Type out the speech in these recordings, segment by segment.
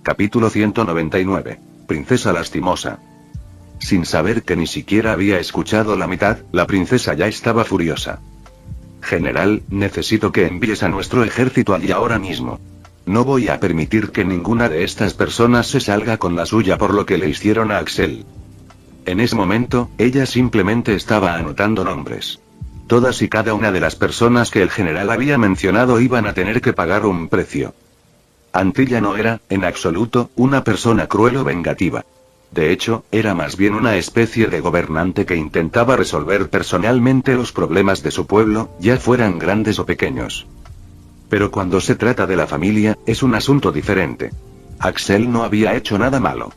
Capítulo 199. Princesa lastimosa. Sin saber que ni siquiera había escuchado la mitad, la princesa ya estaba furiosa. General, necesito que envíes a nuestro ejército allí ahora mismo. No voy a permitir que ninguna de estas personas se salga con la suya por lo que le hicieron a Axel. En ese momento, ella simplemente estaba anotando nombres. Todas y cada una de las personas que el general había mencionado iban a tener que pagar un precio. Antilla no era, en absoluto, una persona cruel o vengativa. De hecho, era más bien una especie de gobernante que intentaba resolver personalmente los problemas de su pueblo, ya fueran grandes o pequeños. Pero cuando se trata de la familia, es un asunto diferente. Axel no había hecho nada malo.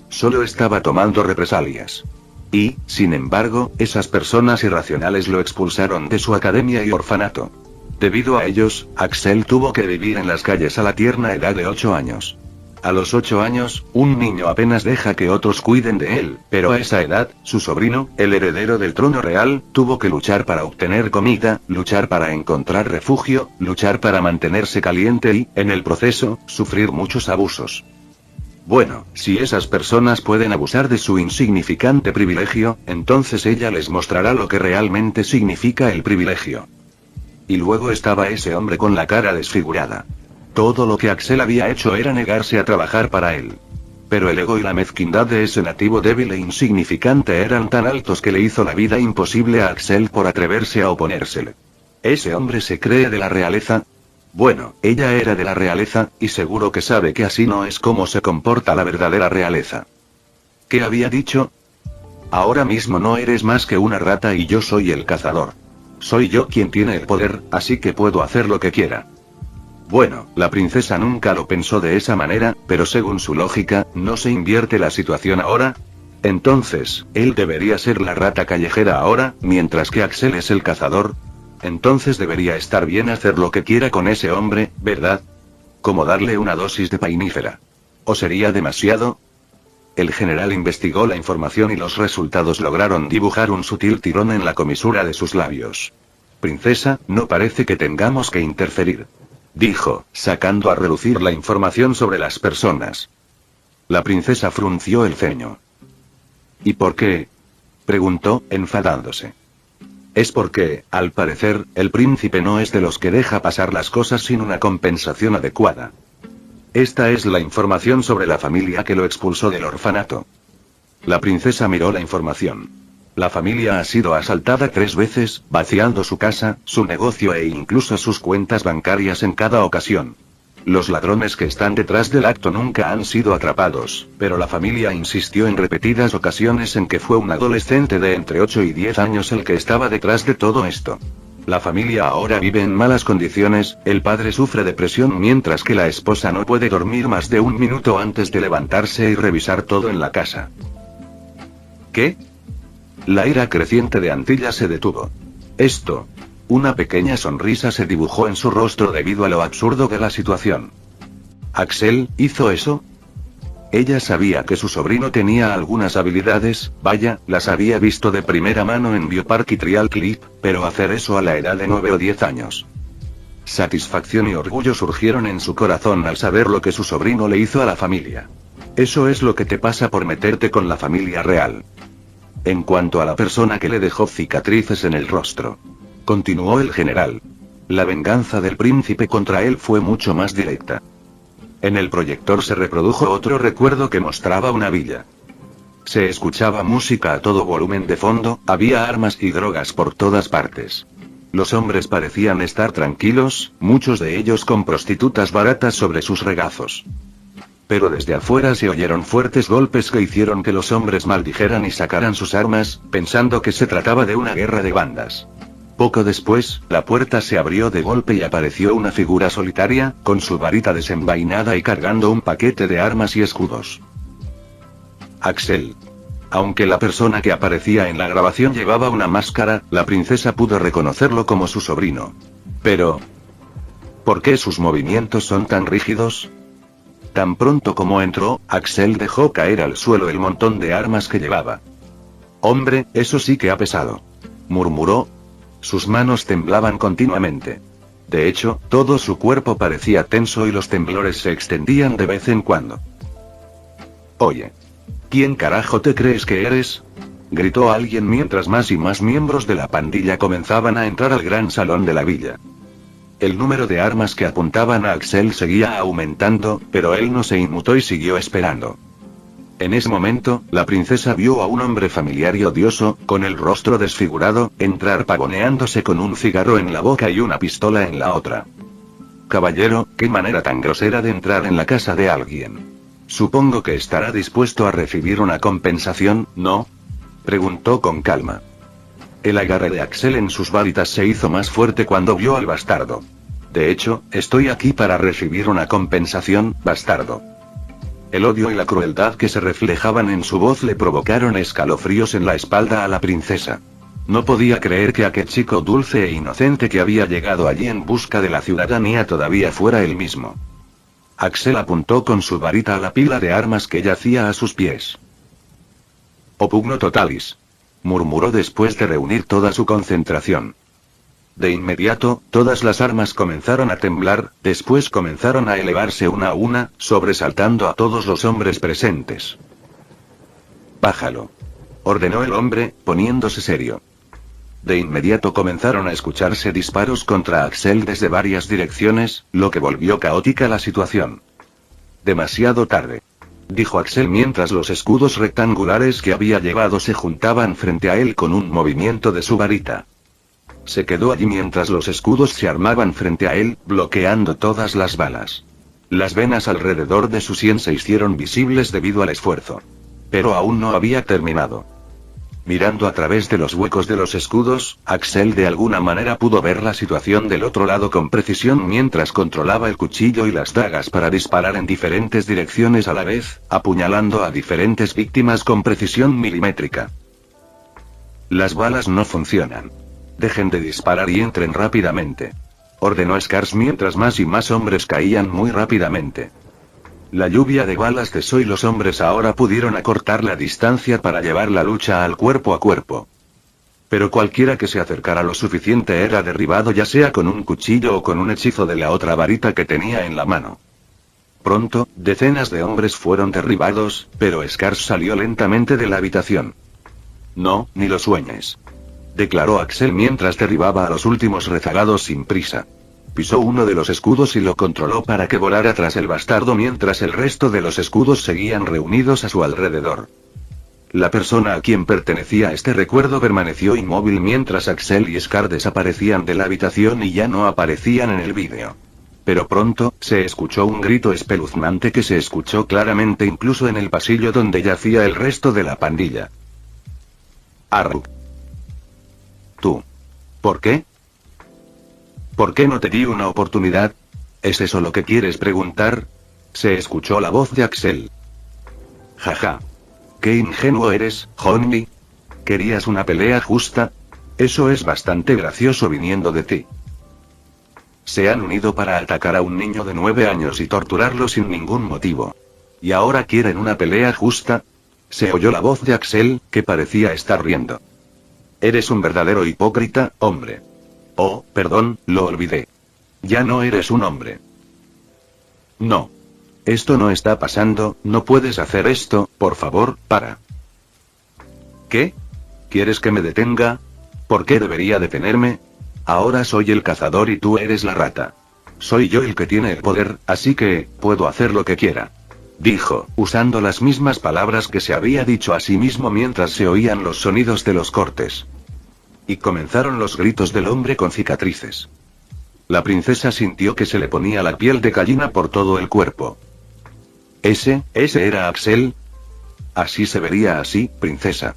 Solo estaba tomando represalias. Y, sin embargo, esas personas irracionales lo expulsaron de su academia y orfanato. Debido a ellos, Axel tuvo que vivir en las calles a la tierna edad de 8 años. A los 8 años, un niño apenas deja que otros cuiden de él, pero a esa edad, su sobrino, el heredero del trono real, tuvo que luchar para obtener comida, luchar para encontrar refugio, luchar para mantenerse caliente y, en el proceso, sufrir muchos abusos. Bueno, si esas personas pueden abusar de su insignificante privilegio, entonces ella les mostrará lo que realmente significa el privilegio. Y luego estaba ese hombre con la cara desfigurada. Todo lo que Axel había hecho era negarse a trabajar para él. Pero el ego y la mezquindad de ese nativo débil e insignificante eran tan altos que le hizo la vida imposible a Axel por atreverse a oponérsele. ¿Ese hombre se cree de la realeza? Bueno, ella era de la realeza, y seguro que sabe que así no es como se comporta la verdadera realeza. ¿Qué había dicho? Ahora mismo no eres más que una rata y yo soy el cazador. Soy yo quien tiene el poder, así que puedo hacer lo que quiera. Bueno, la princesa nunca lo pensó de esa manera, pero según su lógica, ¿no se invierte la situación ahora? Entonces, él debería ser la rata callejera ahora, mientras que Axel es el cazador. Entonces debería estar bien hacer lo que quiera con ese hombre, ¿verdad? Como darle una dosis de painífera. ¿O sería demasiado? El general investigó la información y los resultados lograron dibujar un sutil tirón en la comisura de sus labios. Princesa, no parece que tengamos que interferir, dijo, sacando a relucir la información sobre las personas. La princesa frunció el ceño. ¿Y por qué? Preguntó, enfadándose. Es porque, al parecer, el príncipe no es de los que deja pasar las cosas sin una compensación adecuada. Esta es la información sobre la familia que lo expulsó del orfanato. La princesa miró la información. La familia ha sido asaltada 3 veces, vaciando su casa, su negocio e incluso sus cuentas bancarias en cada ocasión. Los ladrones que están detrás del acto nunca han sido atrapados, pero la familia insistió en repetidas ocasiones en que fue un adolescente de entre 8 y 10 años el que estaba detrás de todo esto. La familia ahora vive en malas condiciones, el padre sufre depresión mientras que la esposa no puede dormir más de 1 minuto antes de levantarse y revisar todo en la casa. ¿Qué? La ira creciente de Antilla se detuvo. Esto. Una pequeña sonrisa se dibujó en su rostro debido a lo absurdo de la situación. ¿Axel hizo eso? Ella sabía que su sobrino tenía algunas habilidades, vaya, las había visto de primera mano en Biopark y Trial Clip, pero hacer eso a la edad de 9 o 10 años. Satisfacción y orgullo surgieron en su corazón al saber lo que su sobrino le hizo a la familia. Eso es lo que te pasa por meterte con la familia real. En cuanto a la persona que le dejó cicatrices en el rostro, continuó el general. La venganza del príncipe contra él fue mucho más directa. En el proyector se reprodujo otro recuerdo que mostraba una villa. Se escuchaba música a todo volumen de fondo, había armas y drogas por todas partes. Los hombres parecían estar tranquilos, muchos de ellos con prostitutas baratas sobre sus regazos. Pero desde afuera se oyeron fuertes golpes que hicieron que los hombres maldijeran y sacaran sus armas, pensando que se trataba de una guerra de bandas. Poco después, la puerta se abrió de golpe y apareció una figura solitaria, con su varita desenvainada y cargando un paquete de armas y escudos. Axel. Aunque la persona que aparecía en la grabación llevaba una máscara, la princesa pudo reconocerlo como su sobrino. Pero... ¿por qué sus movimientos son tan rígidos? Tan pronto como entró, Axel dejó caer al suelo el montón de armas que llevaba. Hombre, eso sí que ha pesado, murmuró. Sus manos temblaban continuamente. De hecho, todo su cuerpo parecía tenso y los temblores se extendían de vez en cuando. Oye. ¿Quién carajo te crees que eres? Gritó alguien mientras más y más miembros de la pandilla comenzaban a entrar al gran salón de la villa. El número de armas que apuntaban a Axel seguía aumentando, pero él no se inmutó y siguió esperando. En ese momento, la princesa vio a un hombre familiar y odioso, con el rostro desfigurado, entrar pavoneándose con un cigarro en la boca y una pistola en la otra. Caballero, qué manera tan grosera de entrar en la casa de alguien. Supongo que estará dispuesto a recibir una compensación, ¿no? Preguntó con calma. El agarre de Axel en sus varitas se hizo más fuerte cuando vio al bastardo. De hecho, estoy aquí para recibir una compensación, bastardo. El odio y la crueldad que se reflejaban en su voz le provocaron escalofríos en la espalda a la princesa. No podía creer que aquel chico dulce e inocente que había llegado allí en busca de la ciudadanía todavía fuera el mismo. Axel apuntó con su varita a la pila de armas que yacía a sus pies. Opugno totalis, murmuró después de reunir toda su concentración. De inmediato, todas las armas comenzaron a temblar, después comenzaron a elevarse una a una, sobresaltando a todos los hombres presentes. Bájalo, ordenó el hombre, poniéndose serio. De inmediato comenzaron a escucharse disparos contra Axel desde varias direcciones, lo que volvió caótica la situación. Demasiado tarde, dijo Axel mientras los escudos rectangulares que había llevado se juntaban frente a él con un movimiento de su varita. Se quedó allí mientras los escudos se armaban frente a él, bloqueando todas las balas. Las venas alrededor de su sien se hicieron visibles debido al esfuerzo. Pero aún no había terminado. Mirando a través de los huecos de los escudos, Axel de alguna manera pudo ver la situación del otro lado con precisión mientras controlaba el cuchillo y las dagas para disparar en diferentes direcciones a la vez, apuñalando a diferentes víctimas con precisión milimétrica. Las balas no funcionan. Dejen de disparar y entren rápidamente, ordenó Scars mientras más y más hombres caían muy rápidamente. La lluvia de balas cesó y los hombres ahora pudieron acortar la distancia para llevar la lucha al cuerpo a cuerpo. Pero cualquiera que se acercara lo suficiente era derribado ya sea con un cuchillo o con un hechizo de la otra varita que tenía en la mano. Pronto, decenas de hombres fueron derribados, pero Scars salió lentamente de la habitación. No, ni lo sueñes, declaró Axel mientras derribaba a los últimos rezagados sin prisa. Pisó uno de los escudos y lo controló para que volara tras el bastardo mientras el resto de los escudos seguían reunidos a su alrededor. La persona a quien pertenecía este recuerdo permaneció inmóvil mientras Axel y Scar desaparecían de la habitación y ya no aparecían en el vídeo. Pero pronto, se escuchó un grito espeluznante que se escuchó claramente incluso en el pasillo donde yacía el resto de la pandilla. Arrug. ¿Tú? ¿Por qué? ¿Por qué no te di una oportunidad? ¿Es eso lo que quieres preguntar? Se escuchó la voz de Axel. Jaja. Qué ingenuo eres, Honey. ¿Querías una pelea justa? Eso es bastante gracioso viniendo de ti. Se han unido para atacar a un niño de 9 años y torturarlo sin ningún motivo. ¿Y ahora quieren una pelea justa? Se oyó la voz de Axel, que parecía estar riendo. Eres un verdadero hipócrita, hombre. Oh, perdón, lo olvidé. Ya no eres un hombre. No. Esto no está pasando, no puedes hacer esto, por favor, para. ¿Qué? ¿Quieres que me detenga? ¿Por qué debería detenerme? Ahora soy el cazador y tú eres la rata. Soy yo el que tiene el poder, así que, puedo hacer lo que quiera. Dijo, usando las mismas palabras que se había dicho a sí mismo mientras se oían los sonidos de los cortes. Y comenzaron los gritos del hombre con cicatrices. La princesa sintió que se le ponía la piel de gallina por todo el cuerpo. ¿Ese era Axel? Así se vería así, princesa.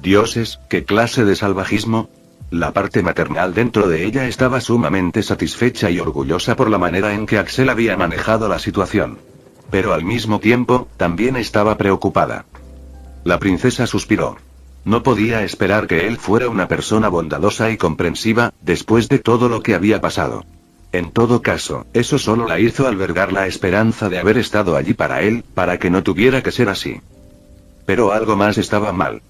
Dioses, ¿qué clase de salvajismo? La parte maternal dentro de ella estaba sumamente satisfecha y orgullosa por la manera en que Axel había manejado la situación. Pero al mismo tiempo, también estaba preocupada. La princesa suspiró. No podía esperar que él fuera una persona bondadosa y comprensiva, después de todo lo que había pasado. En todo caso, eso solo la hizo albergar la esperanza de haber estado allí para él, para que no tuviera que ser así. Pero algo más estaba mal.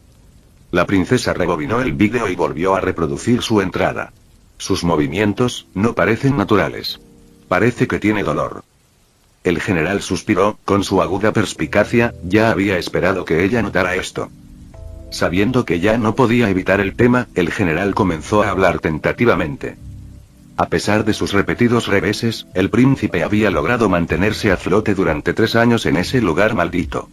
La princesa rebobinó el vídeo y volvió a reproducir su entrada. Sus movimientos no parecen naturales. Parece que tiene dolor. El general suspiró, con su aguda perspicacia, ya había esperado que ella notara esto. Sabiendo que ya no podía evitar el tema, el general comenzó a hablar tentativamente. A pesar de sus repetidos reveses, el príncipe había logrado mantenerse a flote durante 3 años en ese lugar maldito.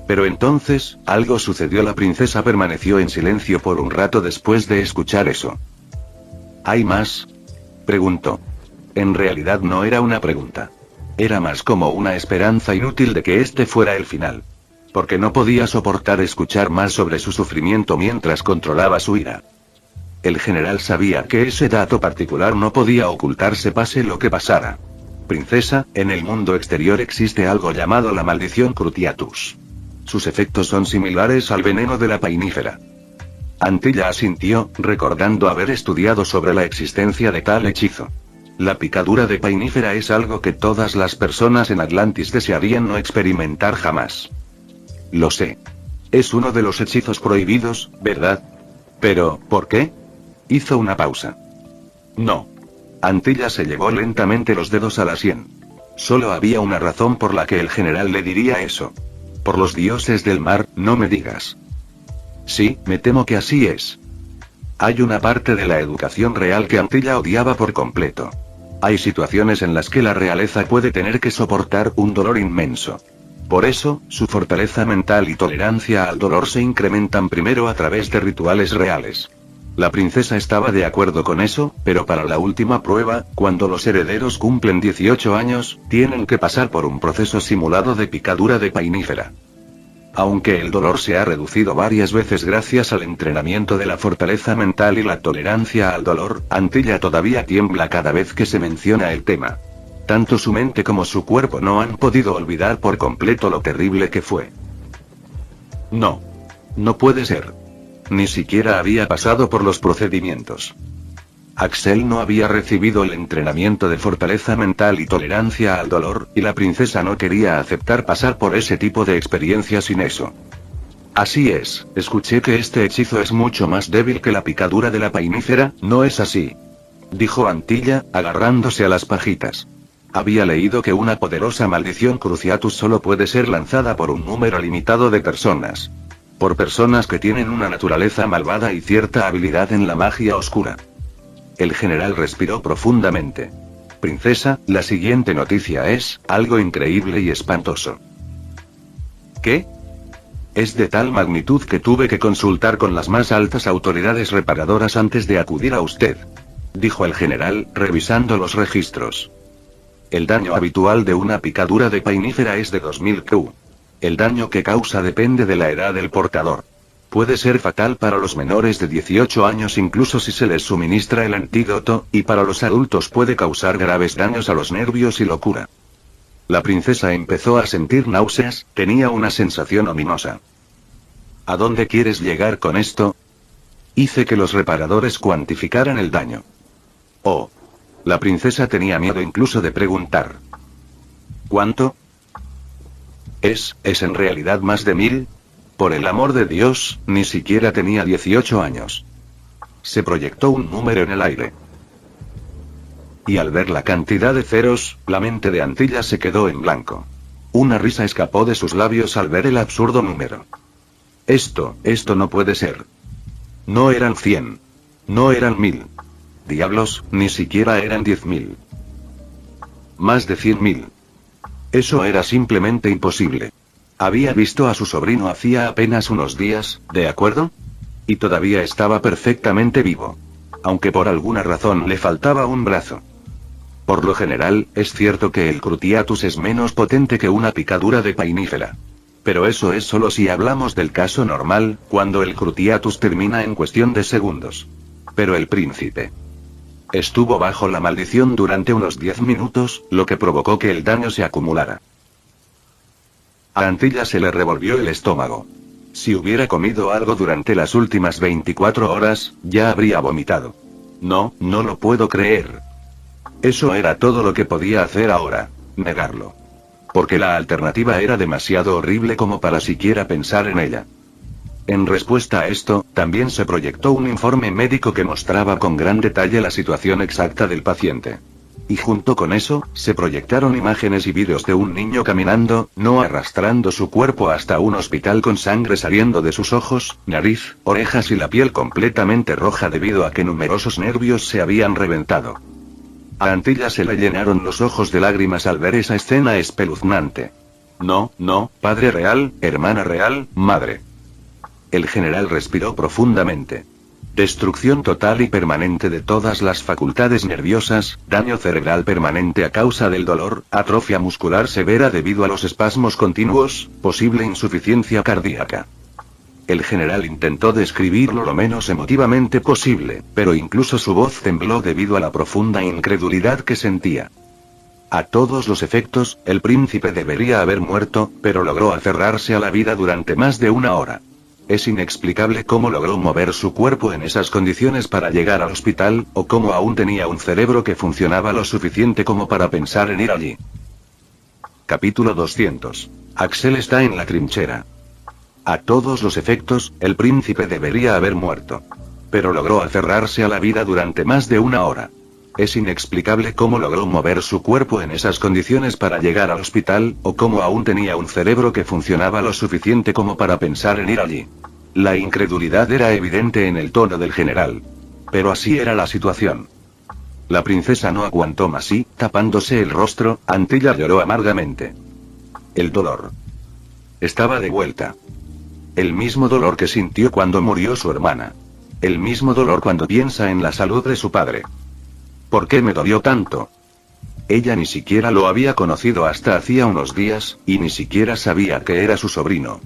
Pero entonces, algo sucedió. La princesa permaneció en silencio por un rato después de escuchar eso. ¿Hay más?, preguntó. En realidad no era una pregunta. Era más como una esperanza inútil de que este fuera el final. Porque no podía soportar escuchar más sobre su sufrimiento mientras controlaba su ira. El general sabía que ese dato particular no podía ocultarse pase lo que pasara. Princesa, en el mundo exterior existe algo llamado la maldición Cruciatus. Sus efectos son similares al veneno de la painífera. Antilla asintió, recordando haber estudiado sobre la existencia de tal hechizo. La picadura de painífera es algo que todas las personas en Atlantis desearían no experimentar jamás. Lo sé. Es uno de los hechizos prohibidos, ¿verdad? Pero, ¿por qué? Hizo una pausa. No. Antilla se llevó lentamente los dedos a la sien. Solo había una razón por la que el general le diría eso. Por los dioses del mar, no me digas. Sí, me temo que así es. Hay una parte de la educación real que Antilla odiaba por completo. Hay situaciones en las que la realeza puede tener que soportar un dolor inmenso. Por eso, su fortaleza mental y tolerancia al dolor se incrementan primero a través de rituales reales. La princesa estaba de acuerdo con eso, pero para la última prueba, cuando los herederos cumplen 18 años, tienen que pasar por un proceso simulado de picadura de painífera. Aunque el dolor se ha reducido varias veces gracias al entrenamiento de la fortaleza mental y la tolerancia al dolor, Antilla todavía tiembla cada vez que se menciona el tema. Tanto su mente como su cuerpo no han podido olvidar por completo lo terrible que fue. No. No puede ser. Ni siquiera había pasado por los procedimientos. Axel no había recibido el entrenamiento de fortaleza mental y tolerancia al dolor, y la princesa no quería aceptar pasar por ese tipo de experiencia sin eso. Así es, escuché que este hechizo es mucho más débil que la picadura de la painífera, ¿no es así?, dijo Antilla, agarrándose a las pajitas. Había leído que una poderosa maldición Cruciatus solo puede ser lanzada por un número limitado de personas. Por personas que tienen una naturaleza malvada y cierta habilidad en la magia oscura. El general respiró profundamente. Princesa, la siguiente noticia es algo increíble y espantoso. ¿Qué? Es de tal magnitud que tuve que consultar con las más altas autoridades reparadoras antes de acudir a usted, dijo el general, revisando los registros. El daño habitual de una picadura de painífera es de 2000 Q. El daño que causa depende de la edad del portador. Puede ser fatal para los menores de 18 años incluso si se les suministra el antídoto, y para los adultos puede causar graves daños a los nervios y locura. La princesa empezó a sentir náuseas, tenía una sensación ominosa. ¿A dónde quieres llegar con esto? Hice que los reparadores cuantificaran el daño. Oh. La princesa tenía miedo incluso de preguntar. ¿Cuánto? ¿Es en realidad más de 1000? Por el amor de Dios, ni siquiera tenía 18 años. Se proyectó un número en el aire. Y al ver la cantidad de ceros, la mente de Antilla se quedó en blanco. Una risa escapó de sus labios al ver el absurdo número. Esto no puede ser. No eran 100. No eran 1000. Diablos, ni siquiera eran 10.000. Más de 100.000. Eso era simplemente imposible. Había visto a su sobrino hacía apenas unos días, ¿de acuerdo? Y todavía estaba perfectamente vivo. Aunque por alguna razón le faltaba un brazo. Por lo general, es cierto que el Cruciatus es menos potente que una picadura de painífera. Pero eso es solo si hablamos del caso normal, cuando el Cruciatus termina en cuestión de segundos. Pero el príncipe estuvo bajo la maldición durante unos 10 minutos, lo que provocó que el daño se acumulara. A Antilla se le revolvió el estómago. Si hubiera comido algo durante las últimas 24 horas, ya habría vomitado. No lo puedo creer. Eso era todo lo que podía hacer ahora, negarlo. Porque la alternativa era demasiado horrible como para siquiera pensar en ella. En respuesta a esto, también se proyectó un informe médico que mostraba con gran detalle la situación exacta del paciente. Y junto con eso, se proyectaron imágenes y vídeos de un niño caminando, no arrastrando su cuerpo hasta un hospital con sangre saliendo de sus ojos, nariz, orejas y la piel completamente roja debido a que numerosos nervios se habían reventado. A Antilla se le llenaron los ojos de lágrimas al ver esa escena espeluznante. No, no, padre real, hermana real, madre. El general respiró profundamente. Destrucción total y permanente de todas las facultades nerviosas, daño cerebral permanente a causa del dolor, atrofia muscular severa debido a los espasmos continuos, posible insuficiencia cardíaca. El general intentó describirlo lo menos emotivamente posible, pero incluso su voz tembló debido a la profunda incredulidad que sentía. A todos los efectos, el príncipe debería haber muerto, pero logró aferrarse a la vida durante más de una hora. Es inexplicable cómo logró mover su cuerpo en esas condiciones para llegar al hospital, o cómo aún tenía un cerebro que funcionaba lo suficiente como para pensar en ir allí. Capítulo 200. Axel está en la trinchera. A todos los efectos, el príncipe debería haber muerto. Pero logró aferrarse a la vida durante más de una hora. Es inexplicable cómo logró mover su cuerpo en esas condiciones para llegar al hospital, o cómo aún tenía un cerebro que funcionaba lo suficiente como para pensar en ir allí. La incredulidad era evidente en el tono del general. Pero así era la situación. La princesa no aguantó más y, tapándose el rostro, Antilla lloró amargamente. El dolor. Estaba de vuelta. El mismo dolor que sintió cuando murió su hermana. El mismo dolor cuando piensa en la salud de su padre. ¿Por qué me dolió tanto? Ella ni siquiera lo había conocido hasta hacía unos días, y ni siquiera sabía que era su sobrino.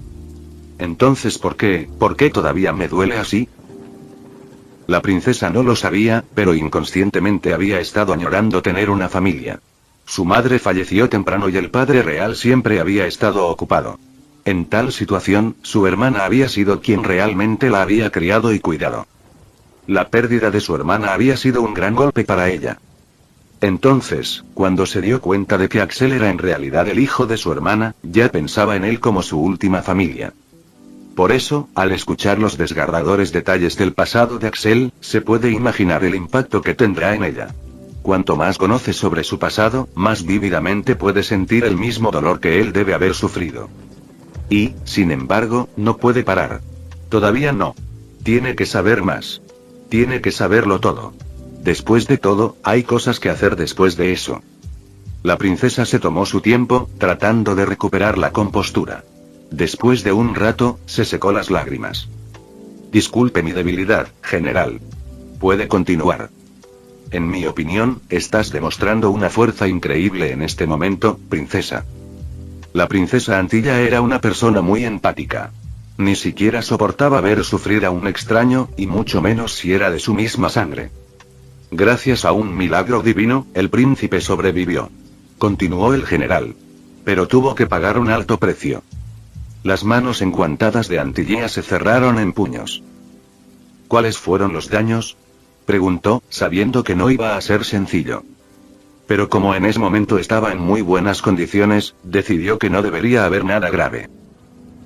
Entonces, ¿por qué todavía me duele así? La princesa no lo sabía, pero inconscientemente había estado añorando tener una familia. Su madre falleció temprano y el padre real siempre había estado ocupado. En tal situación, su hermana había sido quien realmente la había criado y cuidado. La pérdida de su hermana había sido un gran golpe para ella. Entonces, cuando se dio cuenta de que Axel era en realidad el hijo de su hermana, ya pensaba en él como su última familia. Por eso, al escuchar los desgarradores detalles del pasado de Axel, se puede imaginar el impacto que tendrá en ella. Cuanto más conoce sobre su pasado, más vívidamente puede sentir el mismo dolor que él debe haber sufrido. Y, sin embargo, no puede parar. Todavía no. Tiene que saber más. Tiene que saberlo todo. Después de todo, hay cosas que hacer después de eso. La princesa se tomó su tiempo, tratando de recuperar la compostura. Después de un rato, se secó las lágrimas. Disculpe mi debilidad, general. Puede continuar. En mi opinión, estás demostrando una fuerza increíble en este momento, princesa. La princesa Antilla era una persona muy empática. Ni siquiera soportaba ver sufrir a un extraño, y mucho menos si era de su misma sangre. Gracias a un milagro divino, el príncipe sobrevivió. Continuó el general. Pero tuvo que pagar un alto precio. Las manos enguantadas de Antilla se cerraron en puños. ¿Cuáles fueron los daños? Preguntó, sabiendo que no iba a ser sencillo. Pero como en ese momento estaba en muy buenas condiciones, decidió que no debería haber nada grave.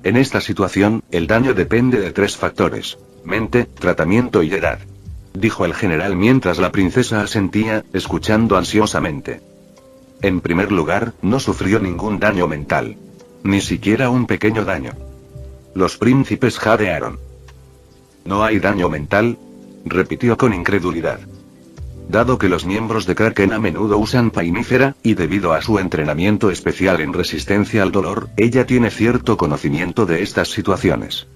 En esta situación, el daño depende de 3 factores: mente, tratamiento y edad. Dijo el general mientras la princesa asentía, escuchando ansiosamente. En primer lugar, no sufrió ningún daño mental. Ni siquiera un pequeño daño. Los príncipes jadearon. ¿No hay daño mental? Repitió con incredulidad. Dado que los miembros de Kraken a menudo usan painífera, y debido a su entrenamiento especial en resistencia al dolor, ella tiene cierto conocimiento de estas situaciones.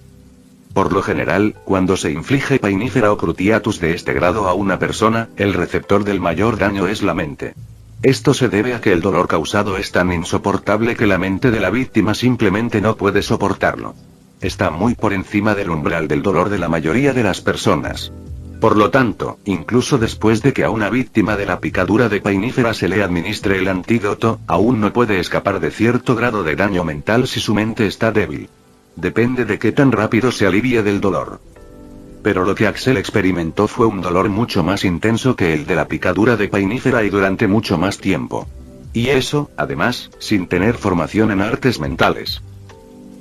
Por lo general, cuando se inflige painífera o cruciatus de este grado a una persona, el receptor del mayor daño es la mente. Esto se debe a que el dolor causado es tan insoportable que la mente de la víctima simplemente no puede soportarlo. Está muy por encima del umbral del dolor de la mayoría de las personas. Por lo tanto, incluso después de que a una víctima de la picadura de painífera se le administre el antídoto, aún no puede escapar de cierto grado de daño mental si su mente está débil. Depende de qué tan rápido se alivie del dolor. Pero lo que Axel experimentó fue un dolor mucho más intenso que el de la picadura de painífera y durante mucho más tiempo. Y eso, además, sin tener formación en artes mentales.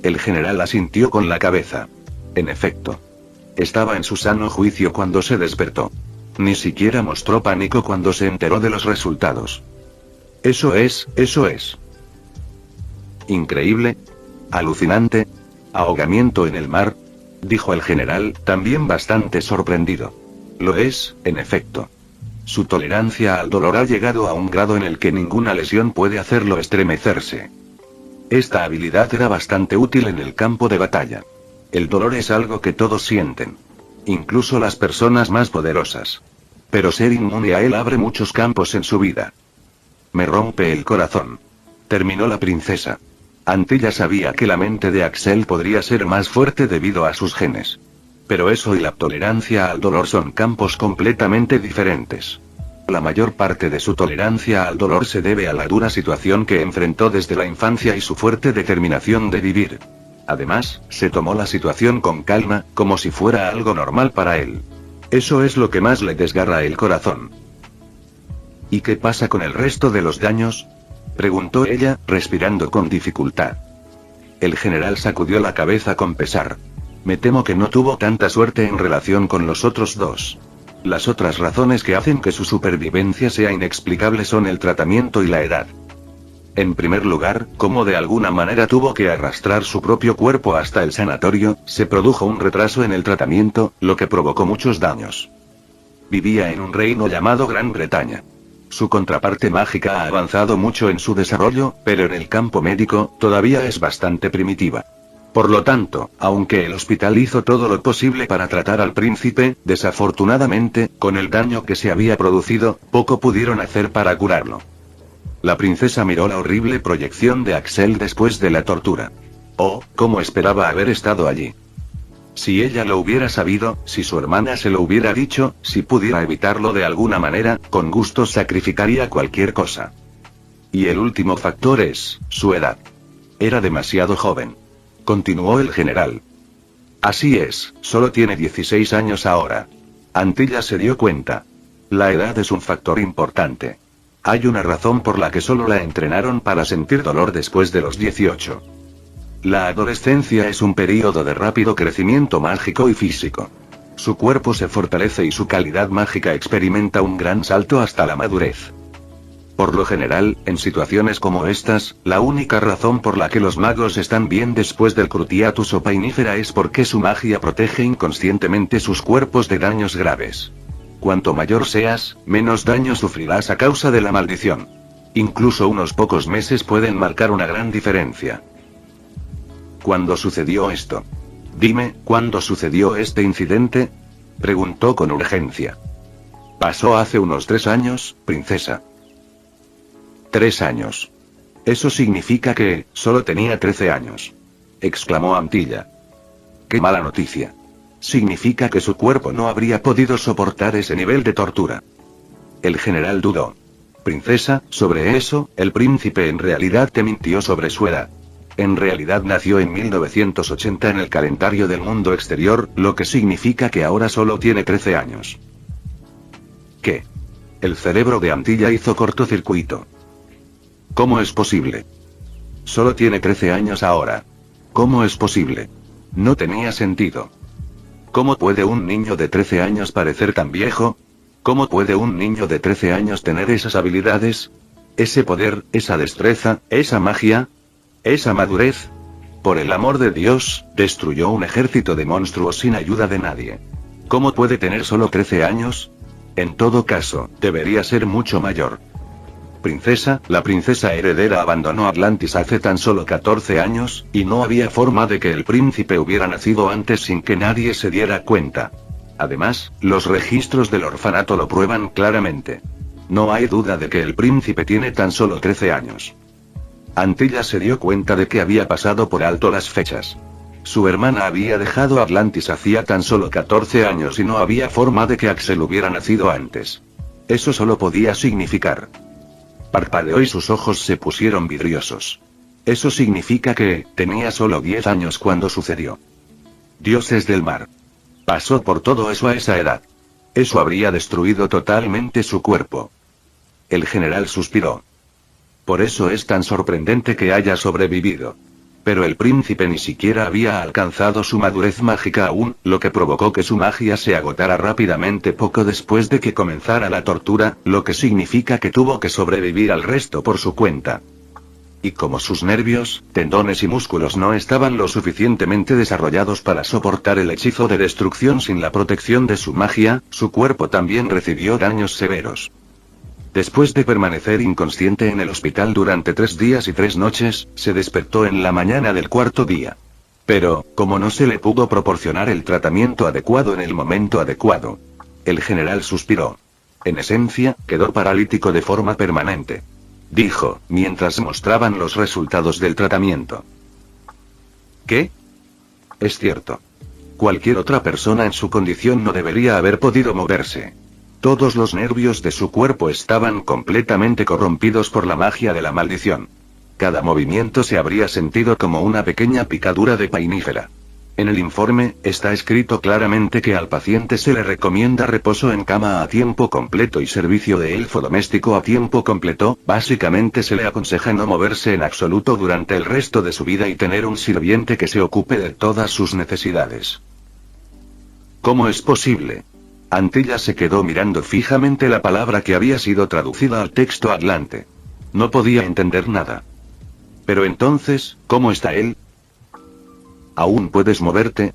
El general asintió con la cabeza. En efecto. Estaba en su sano juicio cuando se despertó. Ni siquiera mostró pánico cuando se enteró de los resultados. Eso es. Increíble. Alucinante. Ahogamiento en el mar, dijo el general, también bastante sorprendido. Lo es, en efecto. Su tolerancia al dolor ha llegado a un grado en el que ninguna lesión puede hacerlo estremecerse. Esta habilidad era bastante útil en el campo de batalla. El dolor es algo que todos sienten. Incluso las personas más poderosas. Pero ser inmune a él abre muchos campos en su vida. Me rompe el corazón. Terminó la princesa. Antilla sabía que la mente de Axel podría ser más fuerte debido a sus genes. Pero eso y la tolerancia al dolor son campos completamente diferentes. La mayor parte de su tolerancia al dolor se debe a la dura situación que enfrentó desde la infancia y su fuerte determinación de vivir. Además, se tomó la situación con calma, como si fuera algo normal para él. Eso es lo que más le desgarra el corazón. ¿Y qué pasa con el resto de los daños?, preguntó ella, respirando con dificultad. El general sacudió la cabeza con pesar. Me temo que no tuvo tanta suerte en relación con los otros dos. Las otras razones que hacen que su supervivencia sea inexplicable son el tratamiento y la edad. En primer lugar, como de alguna manera tuvo que arrastrar su propio cuerpo hasta el sanatorio, se produjo un retraso en el tratamiento, lo que provocó muchos daños. Vivía en un reino llamado Gran Bretaña. Su contraparte mágica ha avanzado mucho en su desarrollo, pero en el campo médico, todavía es bastante primitiva. Por lo tanto, aunque el hospital hizo todo lo posible para tratar al príncipe, desafortunadamente, con el daño que se había producido, poco pudieron hacer para curarlo. La princesa miró la horrible proyección de Axel después de la tortura. Oh, cómo esperaba haber estado allí. Si ella lo hubiera sabido, si su hermana se lo hubiera dicho, si pudiera evitarlo de alguna manera, con gusto sacrificaría cualquier cosa. Y el último factor es, su edad. Era demasiado joven. Continuó el general. Así es, solo tiene 16 años ahora. Antilla se dio cuenta. La edad es un factor importante. Hay una razón por la que solo la entrenaron para sentir dolor después de los 18. La adolescencia es un período de rápido crecimiento mágico y físico. Su cuerpo se fortalece y su calidad mágica experimenta un gran salto hasta la madurez. Por lo general, en situaciones como estas, la única razón por la que los magos están bien después del Cruciatus o Painifera es porque su magia protege inconscientemente sus cuerpos de daños graves. Cuanto mayor seas, menos daño sufrirás a causa de la maldición. Incluso unos pocos meses pueden marcar una gran diferencia. ¿Cuándo sucedió esto? Dime, ¿cuándo sucedió este incidente?, preguntó con urgencia. Pasó hace unos 3 años, princesa. 3 años. Eso significa que, solo tenía 13 años. Exclamó Antilla. ¡Qué mala noticia! Significa que su cuerpo no habría podido soportar ese nivel de tortura. El general dudó. Princesa, sobre eso, el príncipe en realidad te mintió sobre su edad. En realidad nació en 1980 en el calendario del mundo exterior, lo que significa que ahora solo tiene 13 años. ¿Qué? El cerebro de Antilla hizo cortocircuito. ¿Cómo es posible? Solo tiene 13 años ahora. ¿Cómo es posible? No tenía sentido. ¿Cómo puede un niño de 13 años parecer tan viejo? ¿Cómo puede un niño de 13 años tener esas habilidades? ¿Ese poder, esa destreza, esa magia? ¿Esa madurez? Por el amor de Dios, destruyó un ejército de monstruos sin ayuda de nadie. ¿Cómo puede tener solo 13 años? En todo caso, debería ser mucho mayor. Princesa, la princesa heredera abandonó Atlantis hace tan solo 14 años, y no había forma de que el príncipe hubiera nacido antes sin que nadie se diera cuenta. Además, los registros del orfanato lo prueban claramente. No hay duda de que el príncipe tiene tan solo 13 años. Antilla se dio cuenta de que había pasado por alto las fechas. Su hermana había dejado Atlantis hacía tan solo 14 años y no había forma de que Axel hubiera nacido antes. Eso solo podía significar. Parpadeó y sus ojos se pusieron vidriosos. Eso significa que, tenía solo 10 años cuando sucedió. Dioses del mar. Pasó por todo eso a esa edad. Eso habría destruido totalmente su cuerpo. El general suspiró. Por eso es tan sorprendente que haya sobrevivido. Pero el príncipe ni siquiera había alcanzado su madurez mágica aún, lo que provocó que su magia se agotara rápidamente poco después de que comenzara la tortura, lo que significa que tuvo que sobrevivir al resto por su cuenta. Y como sus nervios, tendones y músculos no estaban lo suficientemente desarrollados para soportar el hechizo de destrucción sin la protección de su magia, su cuerpo también recibió daños severos. Después de permanecer inconsciente en el hospital durante 3 días y 3 noches, se despertó en la mañana del 4.º día. Pero, como no se le pudo proporcionar el tratamiento adecuado en el momento adecuado, el general suspiró. En esencia, quedó paralítico de forma permanente. Dijo, mientras mostraban los resultados del tratamiento. ¿Qué? Es cierto. Cualquier otra persona en su condición no debería haber podido moverse. Todos los nervios de su cuerpo estaban completamente corrompidos por la magia de la maldición. Cada movimiento se habría sentido como una pequeña picadura de painífera. En el informe, está escrito claramente que al paciente se le recomienda reposo en cama a tiempo completo y servicio de elfo doméstico a tiempo completo. Básicamente se le aconseja no moverse en absoluto durante el resto de su vida y tener un sirviente que se ocupe de todas sus necesidades. ¿Cómo es posible? Antilla se quedó mirando fijamente la palabra que había sido traducida al texto hablante. No podía entender nada. Pero entonces, ¿cómo está él? ¿Aún puedes moverte?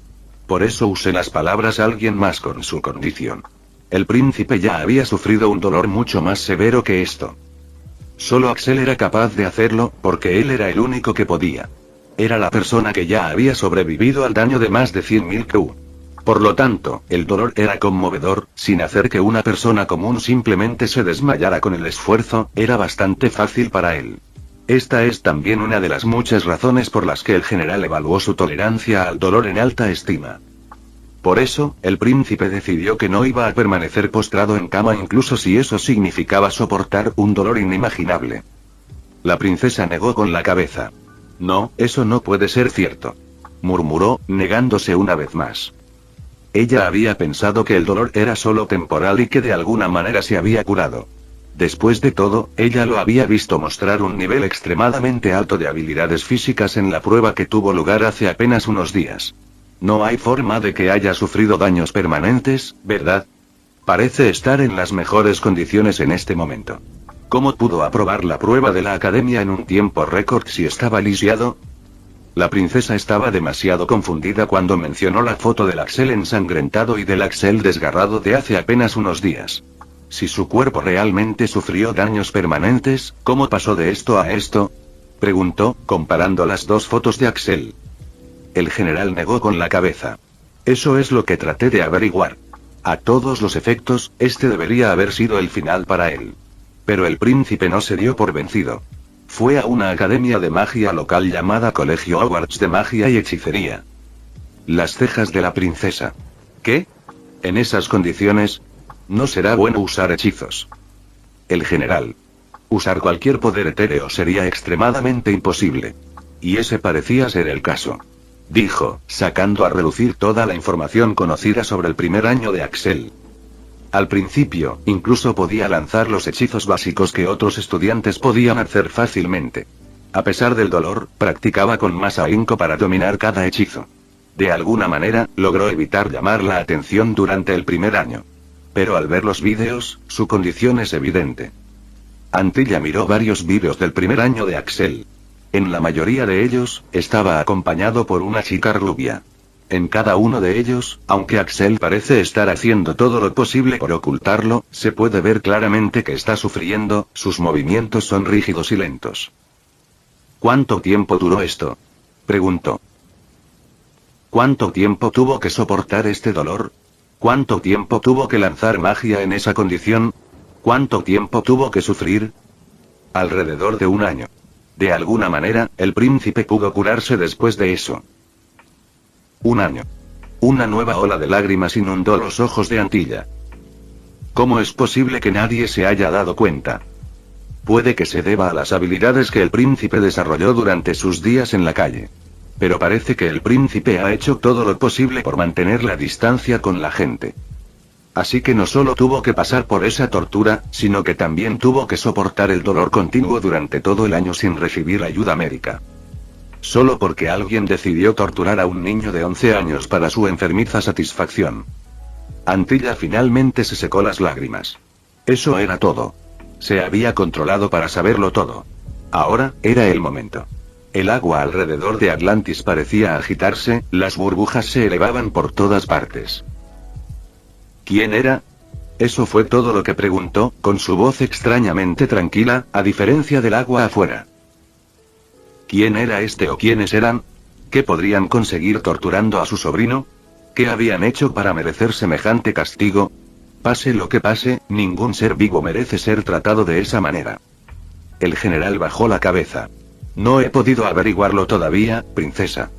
Por eso usé las palabras alguien más con su condición. El príncipe ya había sufrido un dolor mucho más severo que esto. Solo Axel era capaz de hacerlo, porque él era el único que podía. Era la persona que ya había sobrevivido al daño de más de 100.000 Q. Por lo tanto, el dolor era conmovedor, sin hacer que una persona común simplemente se desmayara con el esfuerzo, era bastante fácil para él. Esta es también una de las muchas razones por las que el general evaluó su tolerancia al dolor en alta estima. Por eso, el príncipe decidió que no iba a permanecer postrado en cama incluso si eso significaba soportar un dolor inimaginable. La princesa negó con la cabeza. No, eso no puede ser cierto. Murmuró, negándose una vez más. Ella había pensado que el dolor era solo temporal y que de alguna manera se había curado. Después de todo, ella lo había visto mostrar un nivel extremadamente alto de habilidades físicas en la prueba que tuvo lugar hace apenas unos días. No hay forma de que haya sufrido daños permanentes, ¿verdad? Parece estar en las mejores condiciones en este momento. ¿Cómo pudo aprobar la prueba de la academia en un tiempo récord si estaba lisiado? La princesa estaba demasiado confundida cuando mencionó la foto del Axel ensangrentado y del Axel desgarrado de hace apenas unos días. Si su cuerpo realmente sufrió daños permanentes, ¿cómo pasó de esto a esto? Preguntó, comparando las dos fotos de Axel. El general negó con la cabeza. Eso es lo que traté de averiguar. A todos los efectos, este debería haber sido el final para él. Pero el príncipe no se dio por vencido. Fue a una academia de magia local llamada Colegio Hogwarts de Magia y Hechicería. Las cejas de la princesa. ¿Qué? ¿En esas condiciones? No será bueno usar hechizos. El general. Usar cualquier poder etéreo sería extremadamente imposible. Y ese parecía ser el caso. Dijo, sacando a relucir toda la información conocida sobre el primer año de Axel. Al principio, incluso podía lanzar los hechizos básicos que otros estudiantes podían hacer fácilmente. A pesar del dolor, practicaba con más ahínco para dominar cada hechizo. De alguna manera, logró evitar llamar la atención durante el primer año. Pero al ver los vídeos, su condición es evidente. Antilla miró varios vídeos del primer año de Axel. En la mayoría de ellos, estaba acompañado por una chica rubia. En cada uno de ellos, aunque Axel parece estar haciendo todo lo posible por ocultarlo, se puede ver claramente que está sufriendo, sus movimientos son rígidos y lentos. ¿Cuánto tiempo duró esto? Preguntó. ¿Cuánto tiempo tuvo que soportar este dolor? ¿Cuánto tiempo tuvo que lanzar magia en esa condición? ¿Cuánto tiempo tuvo que sufrir? Alrededor de un año. De alguna manera, el príncipe pudo curarse después de eso. Un año. Una nueva ola de lágrimas inundó los ojos de Antilla. ¿Cómo es posible que nadie se haya dado cuenta? Puede que se deba a las habilidades que el príncipe desarrolló durante sus días en la calle. Pero parece que el príncipe ha hecho todo lo posible por mantener la distancia con la gente. Así que no solo tuvo que pasar por esa tortura, sino que también tuvo que soportar el dolor continuo durante todo el año sin recibir ayuda médica. Solo porque alguien decidió torturar a un niño de 11 años para su enfermiza satisfacción. Antilla finalmente se secó las lágrimas. Eso era todo. Se había controlado para saberlo todo. Ahora, era el momento. El agua alrededor de Atlantis parecía agitarse, las burbujas se elevaban por todas partes. ¿Quién era? Eso fue todo lo que preguntó, con su voz extrañamente tranquila, a diferencia del agua afuera. ¿Quién era este o quiénes eran? ¿Qué podrían conseguir torturando a su sobrino? ¿Qué habían hecho para merecer semejante castigo? Pase lo que pase, ningún ser vivo merece ser tratado de esa manera. El general bajó la cabeza. No he podido averiguarlo todavía, princesa.